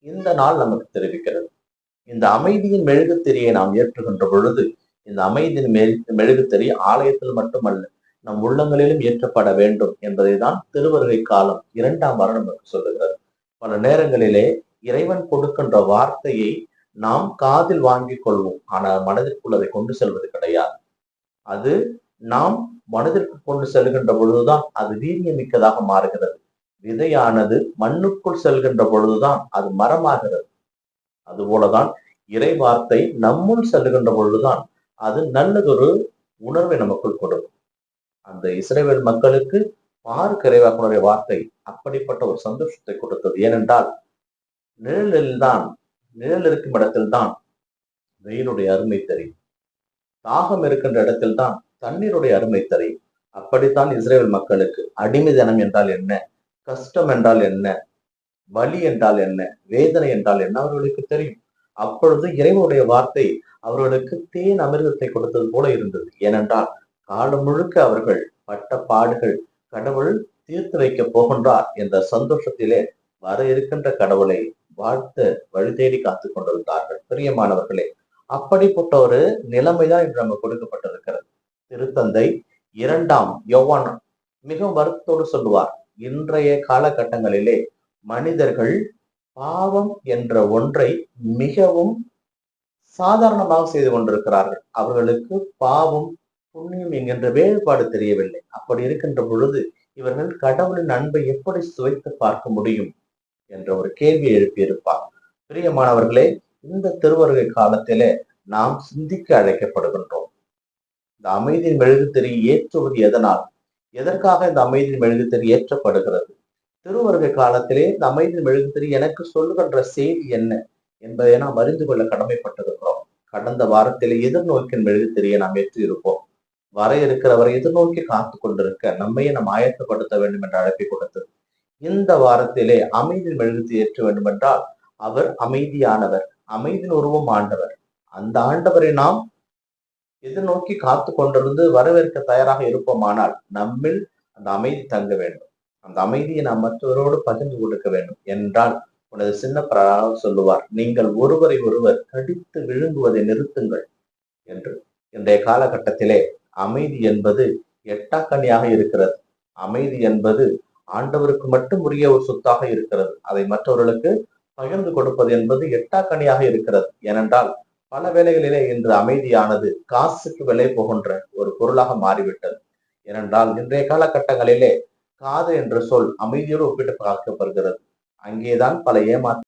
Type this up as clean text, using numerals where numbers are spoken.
இந்த நாள் நமக்கு தெரிவிக்கிறது. இந்த அமைதியின் மெழுகுத்திரியை நாம் ஏற்றுகின்ற பொழுது, இந்த அமைதியின் மெழுகுத்திரி ஆலயத்தில் மட்டுமல்ல, நம் உள்ளங்களிலும் ஏற்றப்பட வேண்டும் என்பதை தான் திருவருகை காலம் 2ஆம் வாரம் நமக்கு சொல்லுகிறது. பல நேரங்களிலே இறைவன் கொடுக்கின்ற வார்த்தையை நாம் காதில் வாங்கிக் கொள்வோம். ஆனால் மனதிற்குள் அதை கொண்டு செல்வது கிடையாது. அது நாம் மனதிற்கு கொண்டு செல்கின்ற பொழுதுதான் அது வீரியமிக்கதாக மாறுகிறது. விதையானது மண்ணுக்குள் செல்கின்ற பொழுதுதான் அது மரமாகிறது. அதுபோலதான் இறை வார்த்தை நம்முள் செல்லுகின்ற பொழுதுதான் அது நல்லதொரு உணர்வை நமக்குள் கொடுக்கும். அந்த இஸ்ரவேல் மக்களுக்கு பாருக்கு இறைவாக்கினுடைய வார்த்தை அப்படிப்பட்ட ஒரு சந்தோஷத்தை கொடுத்தது. ஏனென்றால் நிழல் இருக்கும் இடத்தில்தான் வெயிலுடைய அருமை தெரியும். தாகம் இருக்கின்ற இடத்தில்தான் தண்ணீருடைய அருமை தெரியும். அப்படித்தான் இஸ்ரவேல் மக்களுக்கு அடிமைதனம் என்றால் என்ன, கஷ்டம் என்றால் என்ன, வலி என்றால் என்ன, வேதனை என்றால் என்ன அவர்களுக்கு தெரியும். அப்பொழுது இறைவனுடைய வார்த்தை அவர்களுக்கு தேன் அமிர்தத்தை கொடுத்தது போல இருந்தது. ஏனென்றால் காலம் முழுக்க அவர்கள் பட்ட பாடுகள் கடவுள் தீர்த்து வைக்க போகின்றார் என்ற சந்தோஷத்திலே வர இருக்கின்ற கடவுளை வாழ்த்த வழி தேடி காத்துக் கொண்டிருந்தார்கள். பிரியமானவர்களே, அப்படிப்பட்ட ஒரு நிலைமைதான் இன்று நமக்கு கொடுக்கப்பட்டிருக்கிறது. திருத்தந்தை 2ஆம் யோவான் மிகவும் வருத்தத்தோடு சொல்லுவார், இன்றைய காலகட்டங்களிலே மனிதர்கள் பாவம் என்ற ஒன்றை மிகவும் சாதாரணமாக செய்து கொண்டிருக்கிறார்கள். அவர்களுக்கு பாவம் புண்ணியம் என்கின்ற வேறுபாடு தெரியவில்லை. அப்படி இருக்கின்ற பொழுது இவர்கள் கடவுளின் அன்பை எப்படி சுவைத்து பார்க்க முடியும் என்ற ஒரு கேள்வியை எழுப்பியிருப்பார். பிரியமானவர்களே, இந்த திருவருகை காலத்திலே நாம் சிந்திக்க அழைக்கப்படுகின்றோம். இந்த அமைதியின் மெழுகுத்திரி ஏற்றுவது எதனால்? எதற்காக இந்த அமைதியின் மெழுகுத்திரி ஏற்றப்படுகிறது? திருவருகை காலத்திலே இந்த அமைதியின் மெழுகுத்திரி எனக்கு சொல்லுகின்ற செய்தி என்ன என்பதை நாம் அறிந்து கொள்ள கடமைப்பட்டிருக்கிறோம். கடந்த வாரத்திலே எதிர்நோக்கின் மெழுகுத்திரியை நாம் ஏற்றி இருப்போம். வர இருக்கிறவரை எதிர்நோக்கி காத்து கொண்டிருக்க நம்மையே நாம் ஆயத்தப்படுத்த வேண்டும் என்ற அழைப்பை கொடுத்தது. இந்த வாரத்திலே அமைதியின் மெழுகுத்திரி ஏற்ற வேண்டும் என்றால் அவர் அமைதியானவர், அமைதியின் உருவம் ஆண்டவர். அந்த ஆண்டவரை நாம் எதிர்நோக்கி காத்து கொண்டிருந்து வரவேற்க தயாராக இருப்போமானால் நம்மில் அந்த அமைதி தங்க வேண்டும். அந்த அமைதியை நாம் மற்றவரோடு பகிர்ந்து கொடுக்க வேண்டும் என்றால் உனது சின்ன பிராணம் சொல்லுவார், நீங்கள் ஒருவரை ஒருவர் கடித்து விழுங்குவதை நிறுத்துங்கள் என்று. இன்றைய காலகட்டத்திலே அமைதி என்பது எட்டாக்கனியாக இருக்கிறது. அமைதி என்பது ஆண்டவருக்கு மட்டும் உரிய ஒரு சொத்தாக இருக்கிறது. அதை மற்றவர்களுக்கு பகிர்ந்து கொடுப்பது என்பது எட்டாக்கனியாக இருக்கிறது. ஏனென்றால் பல வேளைகளிலே இன்று அமைதியானது காசுக்கு விலை போகின்ற ஒரு பொருளாக மாறிவிட்டது. ஏனென்றால் இன்றைய காலகட்டங்களிலே காது என்ற சொல் அமைதியோடு ஒப்பிட்டு பார்க்கப்படுகிறது. அங்கேதான் பல ஏமாற்ற